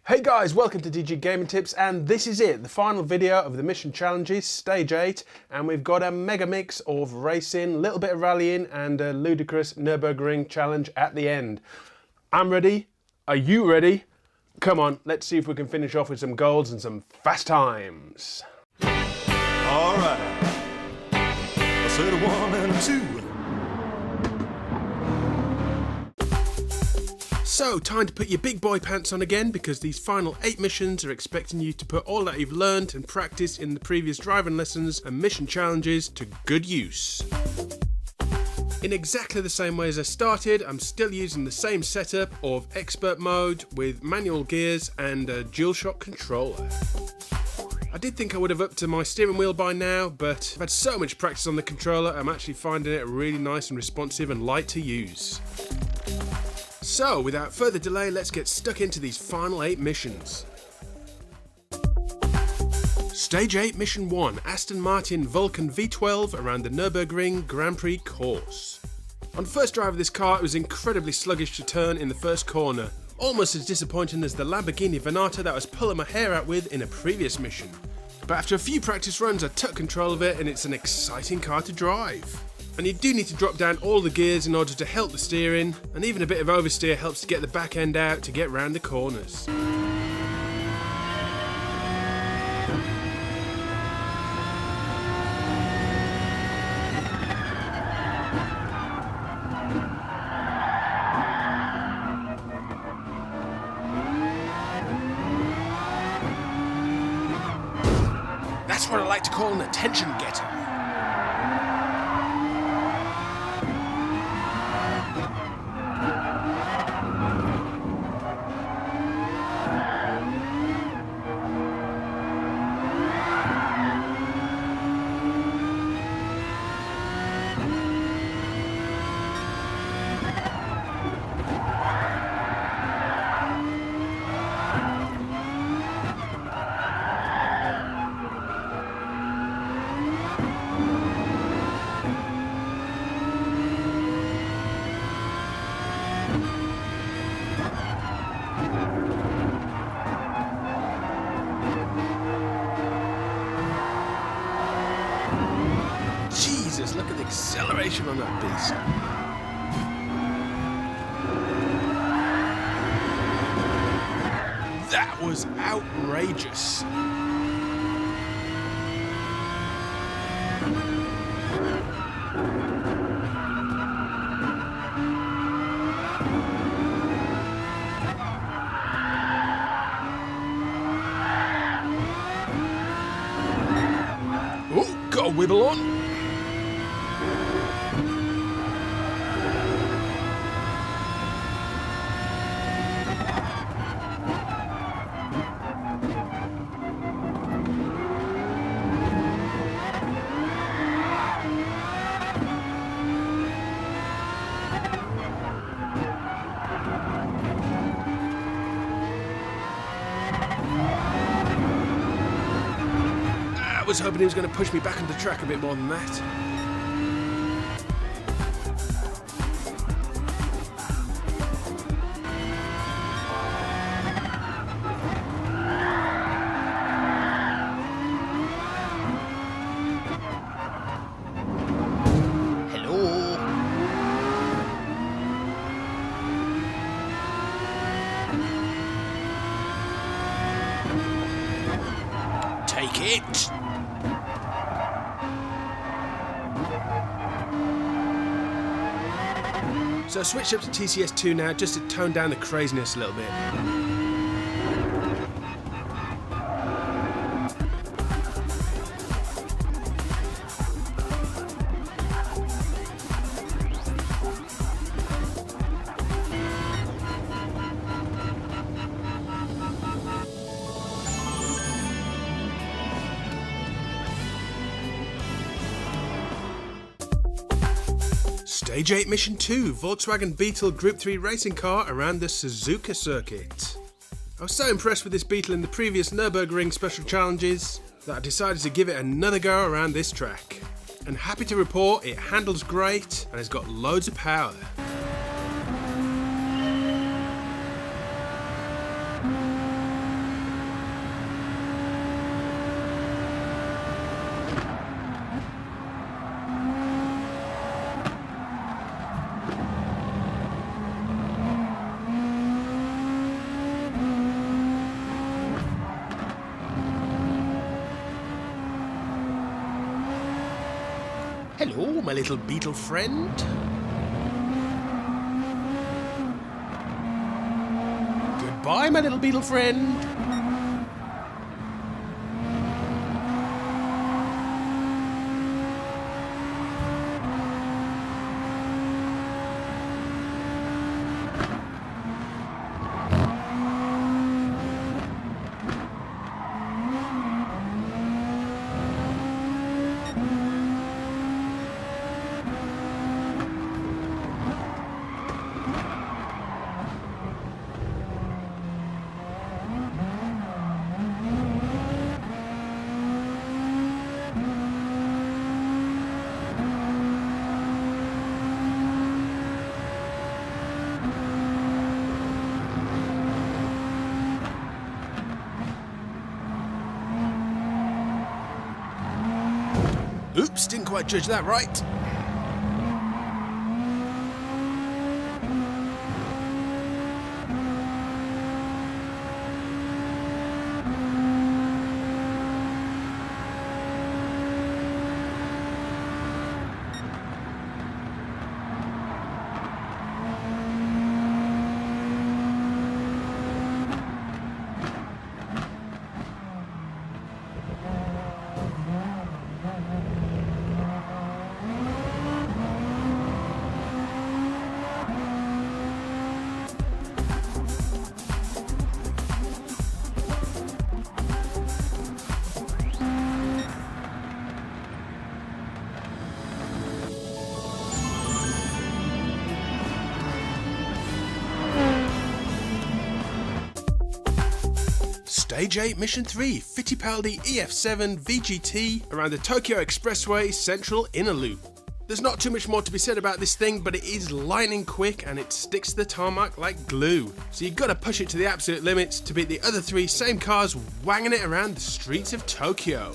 Hey guys, welcome to DG Gaming Tips, and this is it, the final video of the mission challenges, stage 8, and we've got a mega mix of racing, little bit of rallying, and a ludicrous Nürburgring challenge at the end. I'm ready. Are you ready? Come on, let's see if we can finish off with some golds and some fast times. All right. I said a 1 and a 2. So, time to put your big boy pants on again, because these final 8 missions are expecting you to put all that you've learned and practiced in the previous driving lessons and mission challenges to good use. In exactly the same way as I started, I'm still using the same setup of expert mode with manual gears and a DualShock controller. I did think I would have upped to my steering wheel by now, but I've had so much practice on the controller, I'm actually finding it really nice and responsive and light to use. So, without further delay, let's get stuck into these final 8 missions. Stage 8, Mission 1, Aston Martin Vulcan V12 around the Nürburgring Grand Prix course. On first drive of this car, it was incredibly sluggish to turn in the first corner, almost as disappointing as the Lamborghini Venata that I was pulling my hair out with in a previous mission. But after a few practice runs, I took control of it and it's an exciting car to drive. And you do need to drop down all the gears in order to help the steering, and even a bit of oversteer helps to get the back end out to get round the corners. That's what I like to call an attention getter. Jesus, look at the acceleration on that beast. That was outrageous. Oh, got a wibble on. I was hoping he was going to push me back on the track a bit more than that. Hello. Take it. So I switched up to TCS2 now just to tone down the craziness a little bit. Stage 8 Mission 2, Volkswagen Beetle Group 3 racing car around the Suzuka circuit. I was so impressed with this Beetle in the previous Nürburgring special challenges that I decided to give it another go around this track. And happy to report it handles great and has got loads of power. Hello, my little beetle friend. Goodbye, my little beetle friend. Oops, didn't quite judge that right. Stage 8, Mission 3, Fittipaldi EF7 VGT around the Tokyo Expressway Central Inner Loop. There's not too much more to be said about this thing, but it is lightning quick and it sticks to the tarmac like glue. So you've got to push it to the absolute limits to beat the other three same cars wanging it around the streets of Tokyo.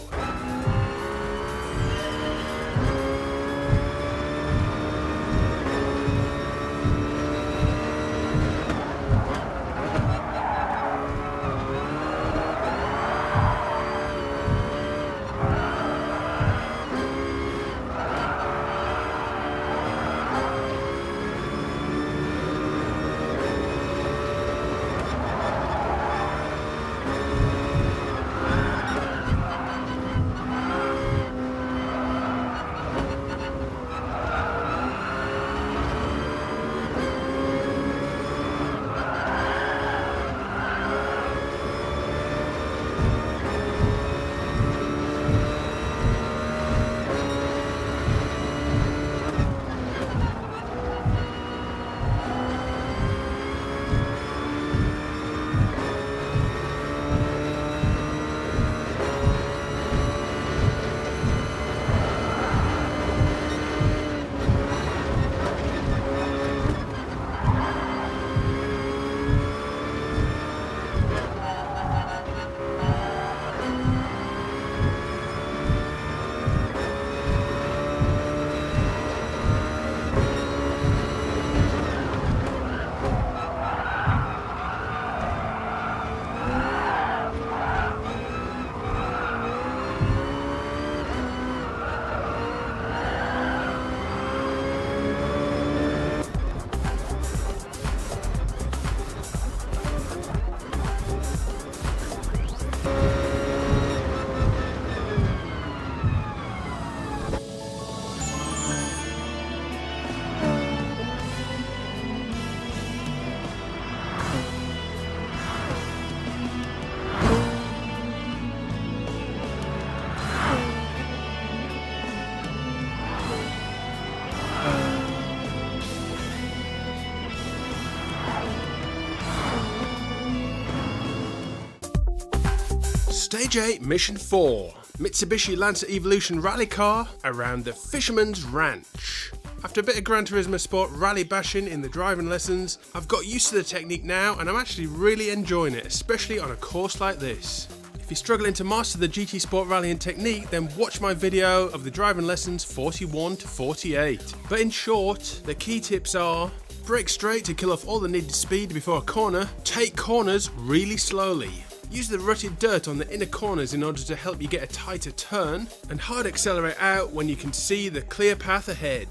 Stage 8, Mission 4, Mitsubishi Lancer Evolution Rally Car around the Fisherman's Ranch. After a bit of Gran Turismo Sport rally bashing in the driving lessons, I've got used to the technique now and I'm actually really enjoying it, especially on a course like this. If you're struggling to master the GT Sport rallying technique, then watch my video of the driving lessons 41 to 48. But in short, the key tips are: brake straight to kill off all the needed speed before a corner, take corners really slowly, Use the rutted dirt on the inner corners in order to help you get a tighter turn, and hard accelerate out when you can see the clear path ahead.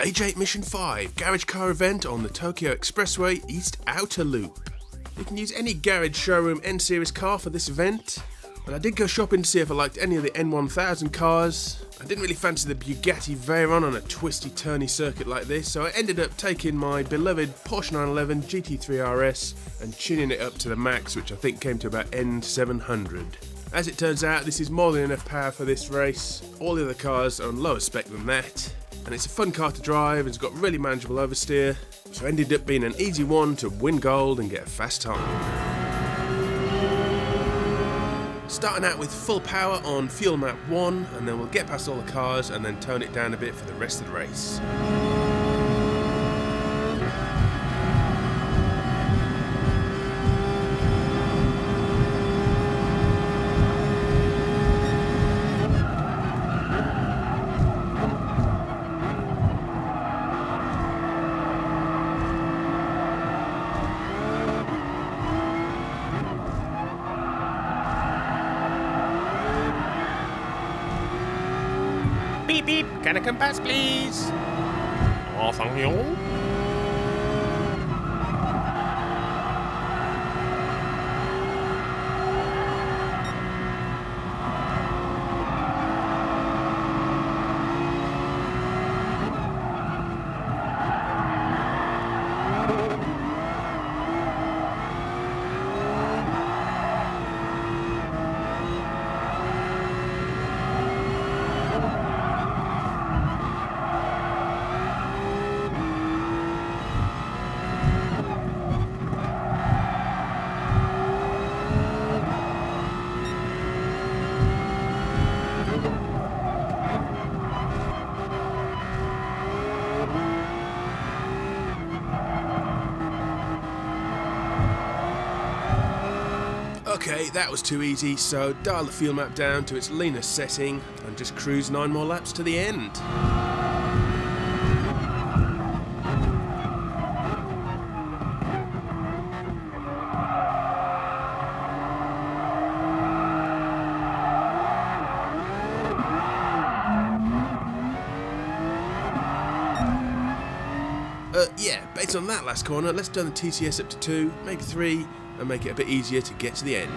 Stage 8 Mission 5, Garage Car Event on the Tokyo Expressway East Outer Loop. You can use any garage showroom N-Series car for this event, but I did go shopping to see if I liked any of the N1000 cars. I didn't really fancy the Bugatti Veyron on a twisty turny circuit like this, so I ended up taking my beloved Porsche 911 GT3 RS and tuning it up to the max, which I think came to about N700. As it turns out, this is more than enough power for this race. All the other cars are on lower spec than that, and it's a fun car to drive and it's got really manageable oversteer, so it ended up being an easy one to win gold and get a fast time. Starting out with full power on fuel map 1, and then we'll get past all the cars and then tone it down a bit for the rest of the race. Beep beep, can I come past please? Oh, thank you. Okay, that was too easy, so dial the fuel map down to its leanest setting and just cruise 9 more laps to the end. Yeah, based on that last corner, let's turn the TCS up to 2, maybe 3, and make it a bit easier to get to the end.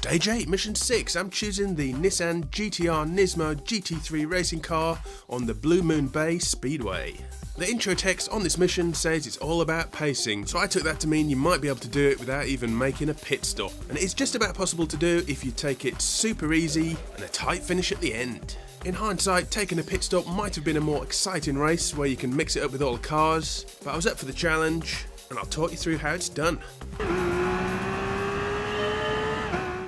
Stage 8, Mission 6, I'm choosing the Nissan GTR Nismo GT3 racing car on the Blue Moon Bay Speedway. The intro text on this mission says it's all about pacing, so I took that to mean you might be able to do it without even making a pit stop. And it's just about possible to do if you take it super easy and a tight finish at the end. In hindsight, taking a pit stop might have been a more exciting race where you can mix it up with all the cars, but I was up for the challenge and I'll talk you through how it's done.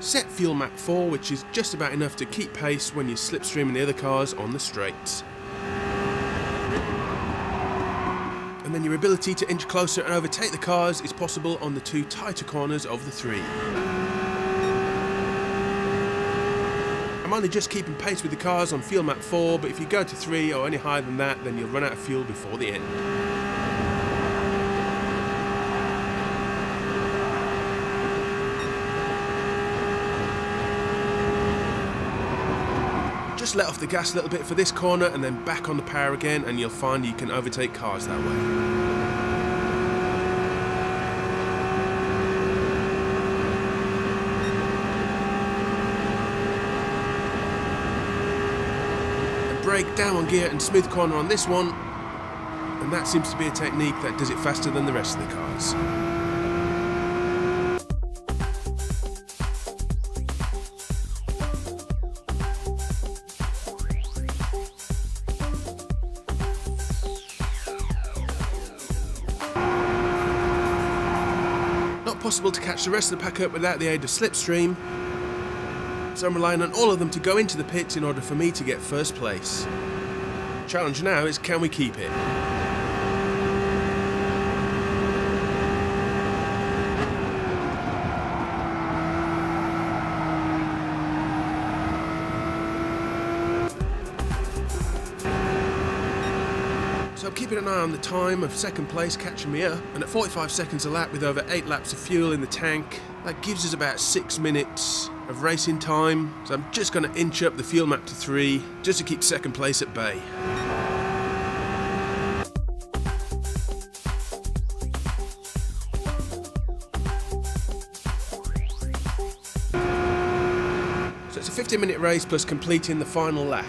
Set fuel map 4, which is just about enough to keep pace when you're slipstreaming the other cars on the straights. And then your ability to inch closer and overtake the cars is possible on the 2 tighter corners of the 3. I'm only just keeping pace with the cars on fuel map 4, but if you go to 3 or any higher than that, then you'll run out of fuel before the end. Just let off the gas a little bit for this corner and then back on the power again, and you'll find you can overtake cars that way. And brake down on gear and smooth corner on this one, and that seems to be a technique that does it faster than the rest of the cars. Possible to catch the rest of the pack up without the aid of slipstream, so I'm relying on all of them to go into the pits in order for me to get first place. The challenge now is, can we keep it? So I'm keeping an eye on the time of second place catching me up, and at 45 seconds a lap with over 8 laps of fuel in the tank, that gives us about 6 minutes of racing time, so I'm just going to inch up the fuel map to 3 just to keep second place at bay. So it's a 15-minute race plus completing the final lap.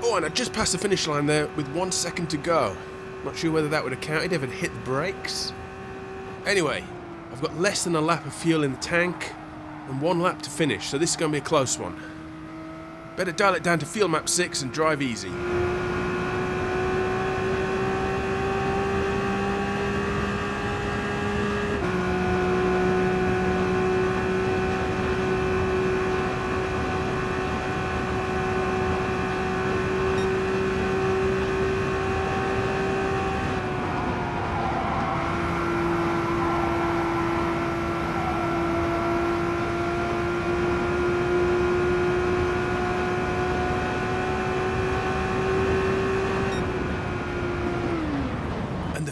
Oh, and I just passed the finish line there with 1 second to go. Not sure whether that would have counted if I'd hit the brakes. Anyway, I've got less than a lap of fuel in the tank and 1 lap to finish, so this is going to be a close one. Better dial it down to fuel map 6 and drive easy.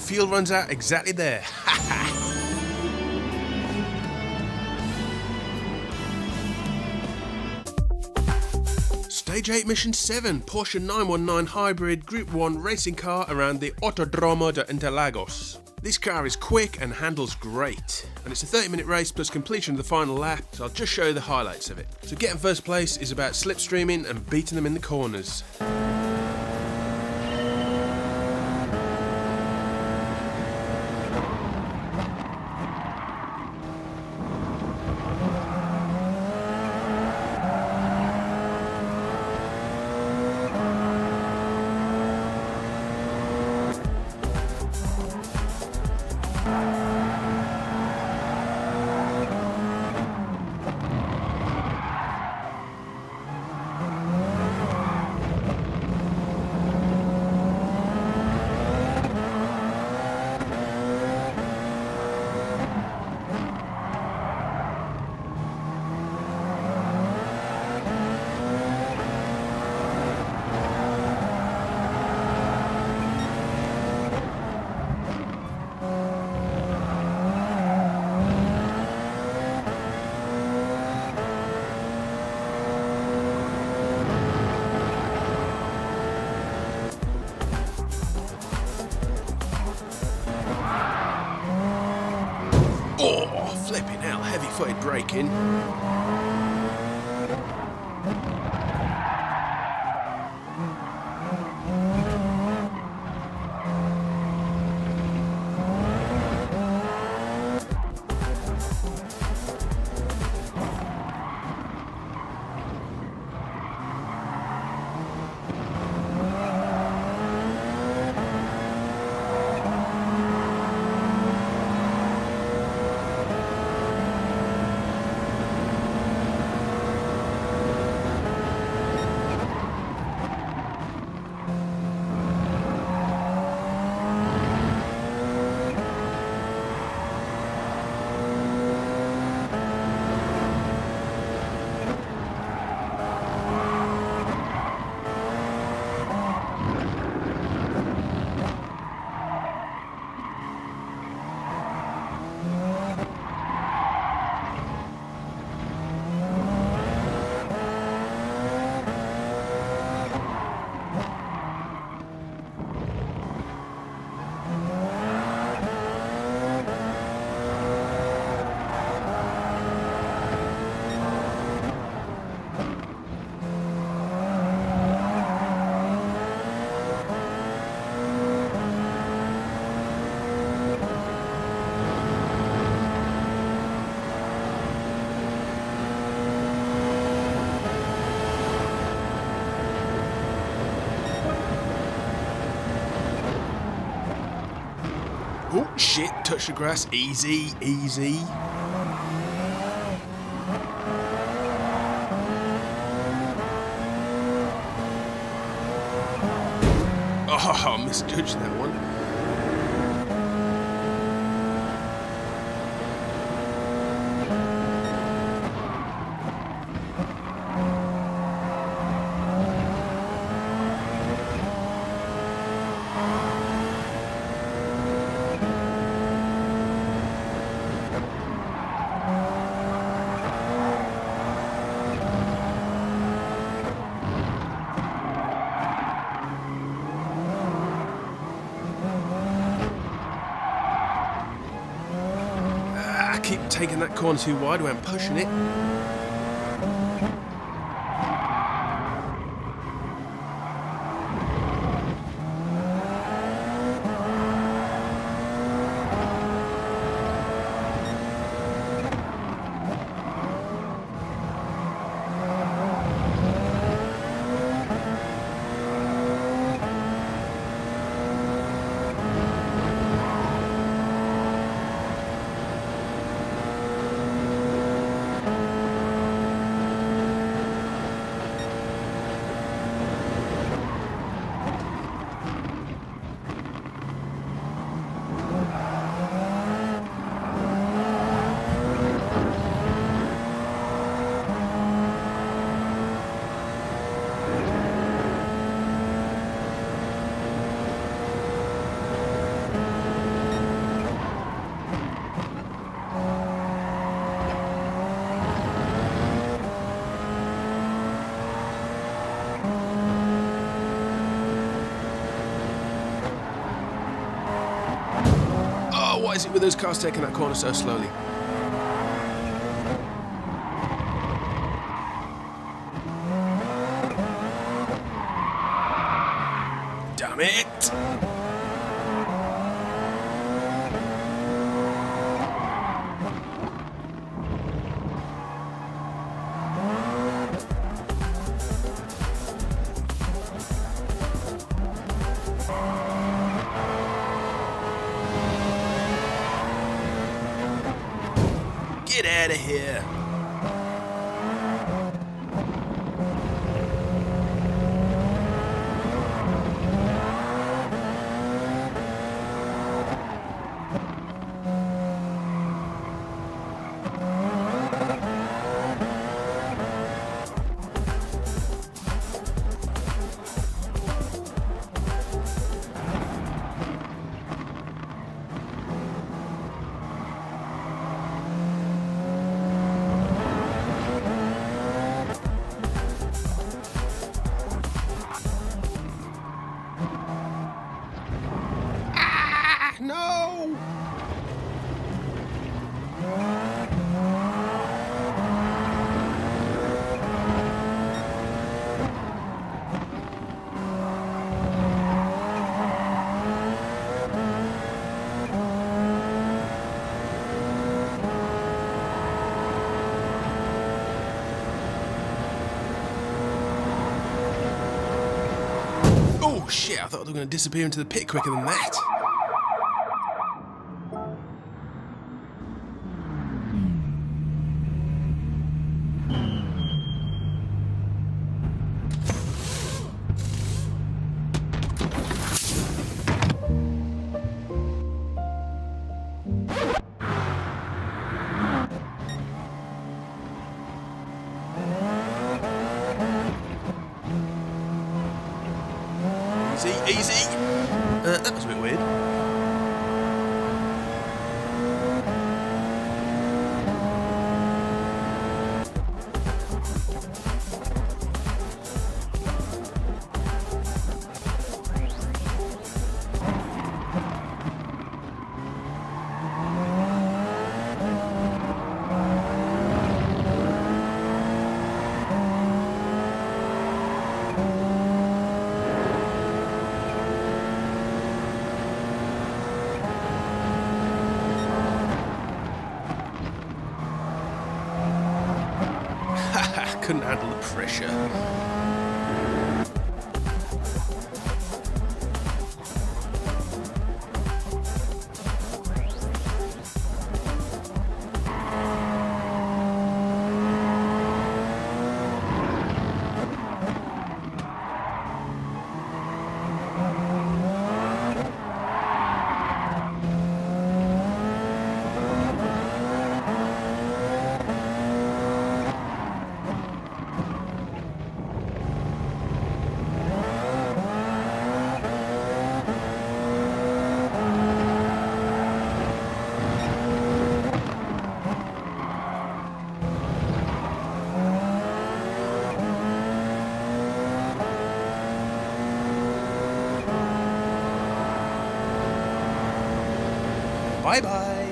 Fuel runs out exactly there. Stage 8 Mission 7, Porsche 919 Hybrid Group 1 racing car around the Autodromo de Interlagos. This car is quick and handles great, and it's a 30-minute race plus completion of the final lap, so I'll just show you the highlights of it. So getting first place is about slipstreaming and beating them in the corners. Oh, flipping hell, heavy-footed braking. Oh shit, touch the grass. Easy, easy. Oh, misjudged that one. Keep taking that corner too wide when I'm pushing it. What is it with those cars taking that corner so slowly? Damn it! Get out of here. No! Oh shit, I thought they were going to disappear into the pit quicker than that. Easy, easy. That was a bit weird. Couldn't handle the pressure. Bye-bye.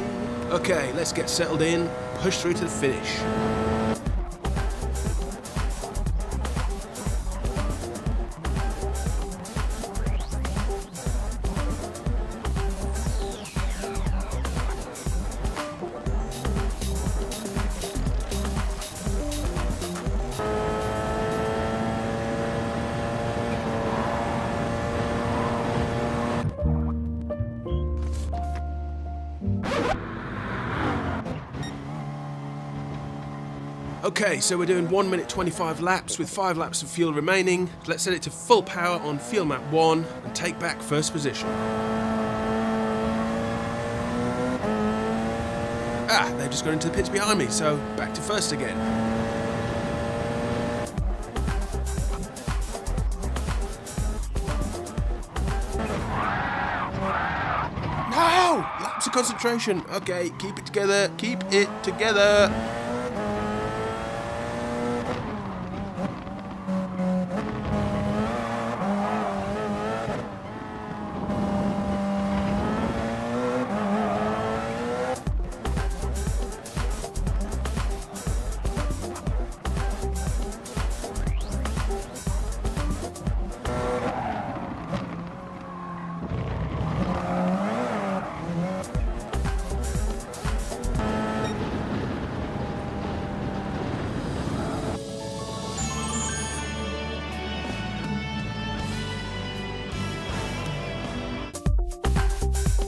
Okay, let's get settled in, push through to the finish. Okay, so we're doing 1 minute 25 laps with 5 laps of fuel remaining. Let's set it to full power on fuel map 1 and take back first position. Ah, they've just gone into the pits behind me, so back to first again. No! Laps of concentration. Okay, keep it together, keep it together.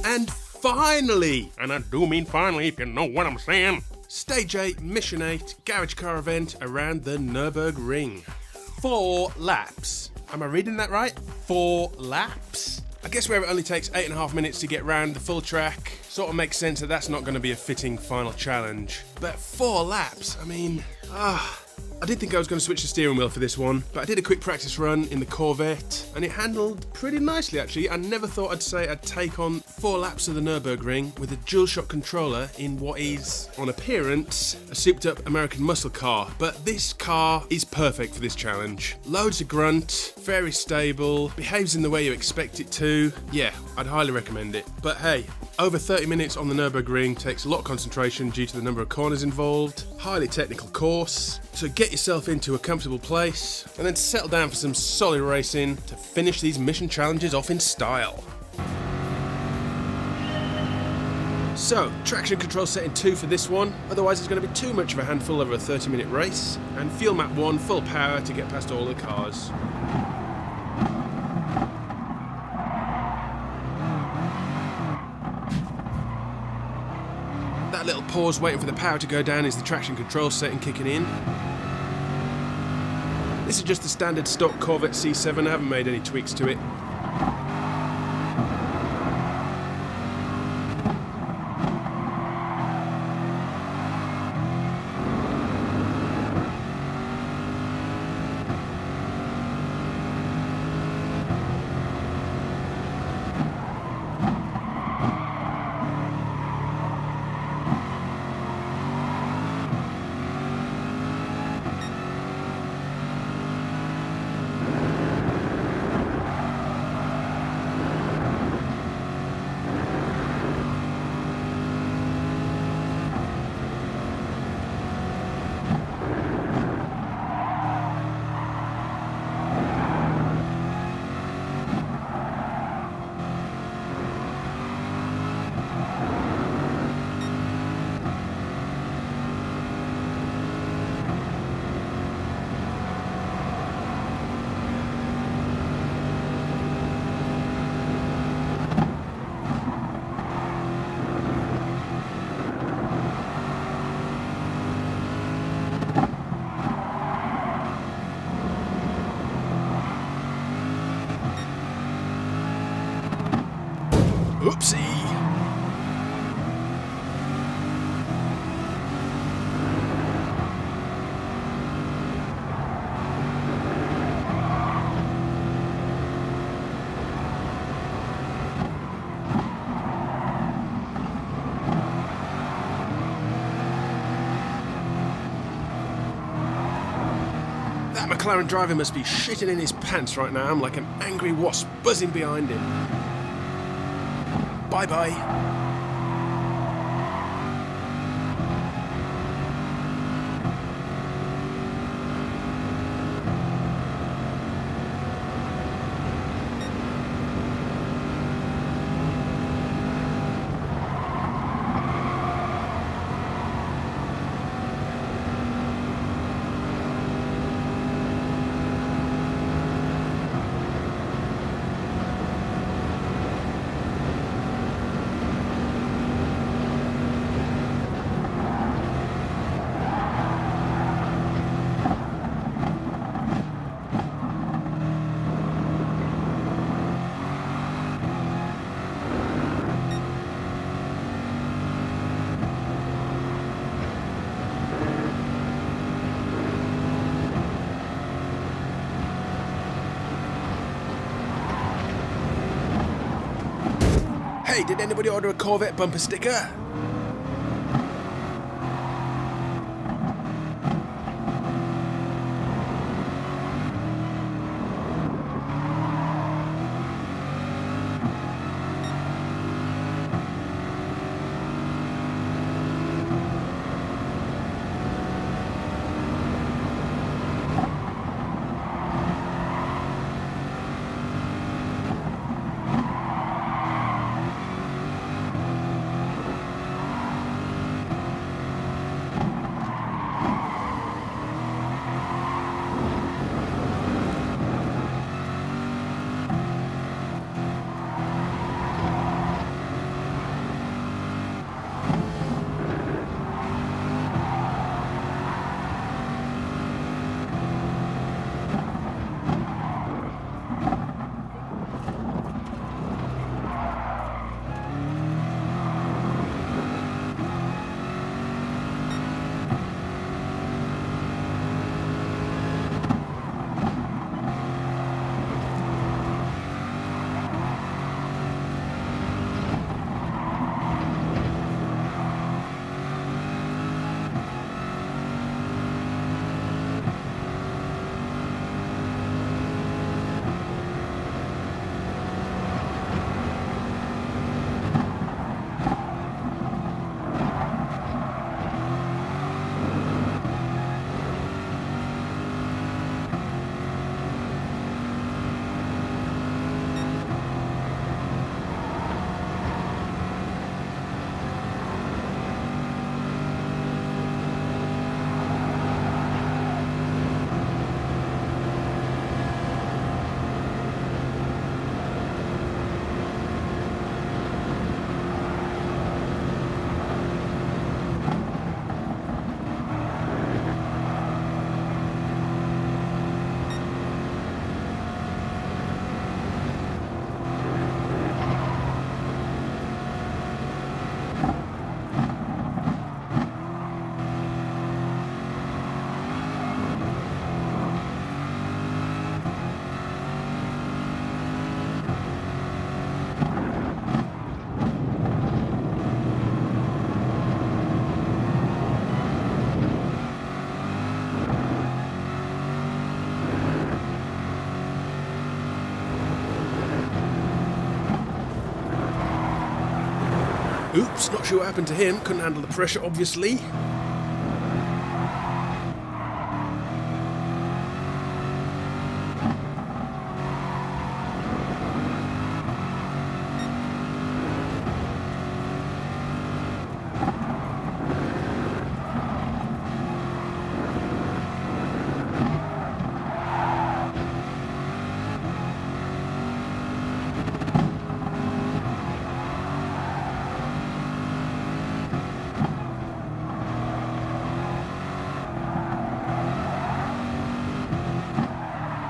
And finally, and I do mean finally if you know what I'm saying, Stage 8, Mission 8, Garage Car Event around the Nürburgring. 4 laps. Am I reading that right? 4 laps? I guess where it only takes 8.5 minutes to get round the full track, sort of makes sense that that's not going to be a fitting final challenge. But 4 laps, I mean, I did think I was going to switch the steering wheel for this one, but I did a quick practice run in the Corvette, and it handled pretty nicely actually. I never thought I'd say I'd take on 4 laps of the Nürburgring with a DualShock controller in what is, on appearance, a souped up American muscle car, but this car is perfect for this challenge. Loads of grunt, very stable, behaves in the way you expect it to. Yeah, I'd highly recommend it. But hey, over 30 minutes on the Nürburgring takes a lot of concentration due to the number of corners involved, highly technical course, so get yourself into a comfortable place and then settle down for some solid racing to finish these mission challenges off in style. So, traction control setting 2 for this one, otherwise it's going to be too much of a handful over a 30-minute race, and fuel map 1 full power to get past all the cars. That little pause waiting for the power to go down is the traction control setting kicking in. This is just the standard stock Corvette C7, I haven't made any tweaks to it. Oopsie! That McLaren driver must be shitting in his pants right now. I'm like an angry wasp buzzing behind him. Bye-bye. Hey, did anybody order a Corvette bumper sticker? Oops, not sure what happened to him. Couldn't handle the pressure, obviously.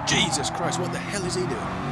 Jesus Christ, what the hell is he doing?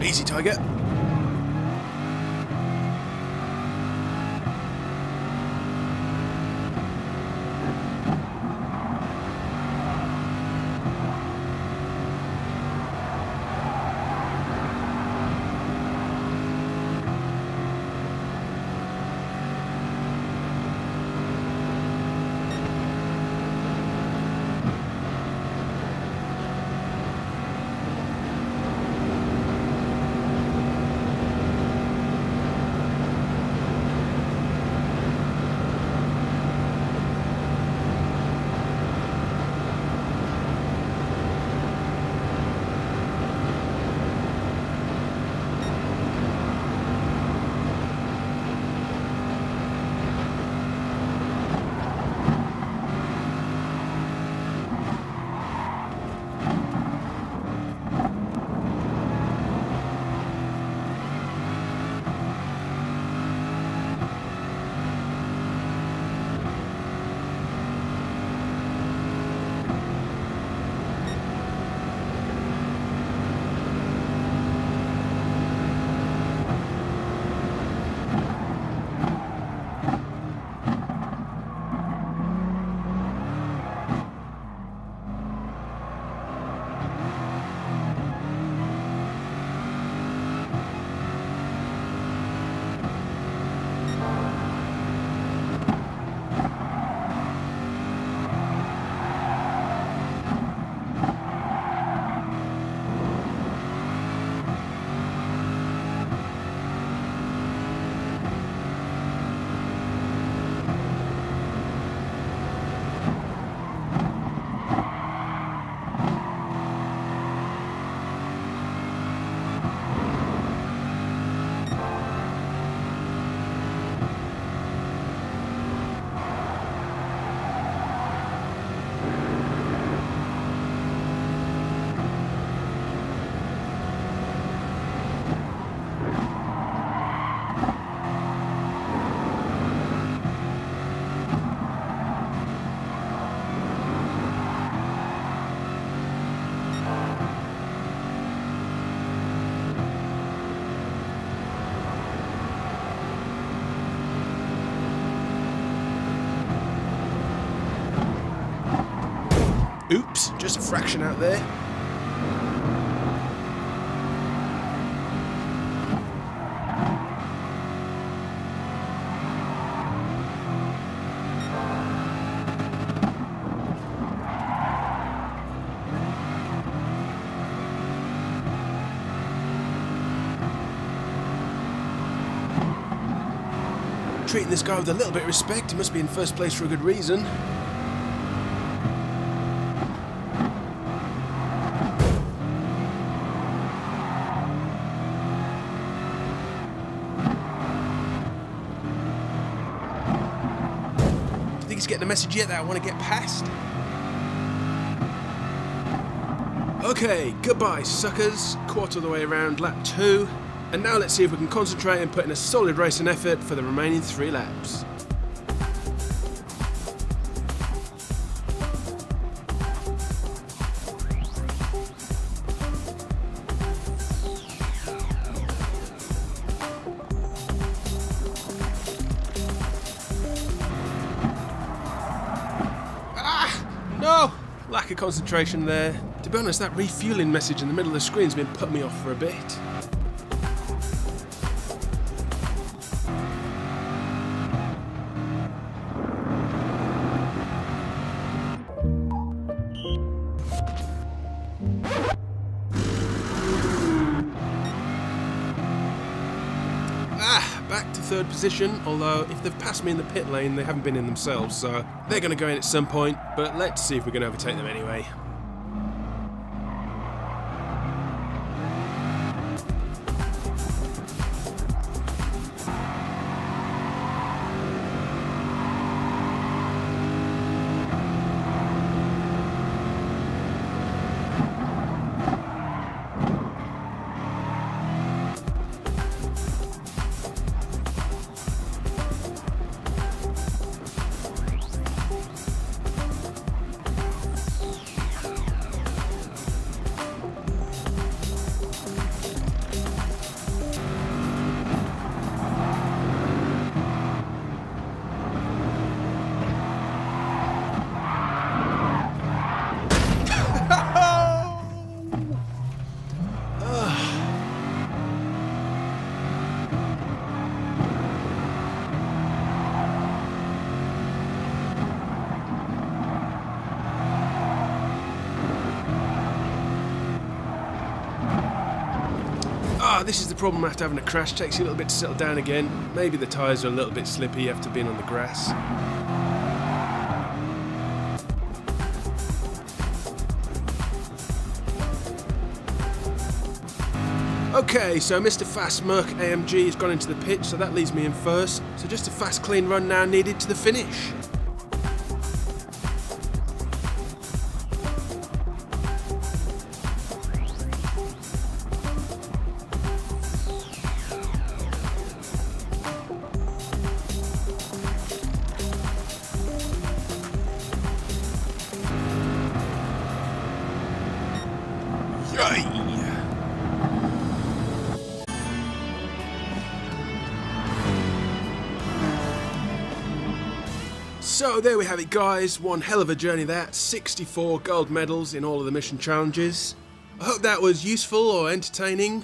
Easy, Tiger. Oops, just a fraction out there. Treating this guy with a little bit of respect. He must be in first place for a good reason. Do you think he's getting a message yet that I want to get past? Okay, goodbye suckers. Quarter of the way around lap 2. And now let's see if we can concentrate and put in a solid racing effort for the remaining 3 laps. No! Lack of concentration there. To be honest, that refueling message in the middle of the screen's been putting me off for a bit. Back to third position, although if they've passed me in the pit lane, they haven't been in themselves, so they're going to go in at some point, but let's see if we can overtake them anyway. This is the problem after having a crash. Takes you a little bit to settle down again. Maybe the tyres are a little bit slippy after being on the grass. Okay, so Mr. Fast Merc AMG has gone into the pit, so that leaves me in first. So just a fast, clean run now needed to the finish. So there we have it guys, one hell of a journey that, 64 gold medals in all of the mission challenges. I hope that was useful or entertaining.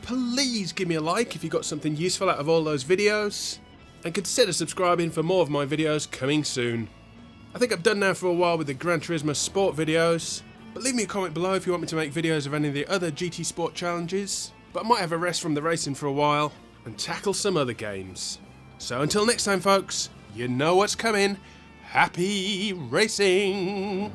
Please give me a like if you got something useful out of all those videos. And consider subscribing for more of my videos coming soon. I think I've done now for a while with the Gran Turismo Sport videos. But leave me a comment below if you want me to make videos of any of the other GT Sport challenges. But I might have a rest from the racing for a while and tackle some other games. So until next time folks, you know what's coming. Happy racing!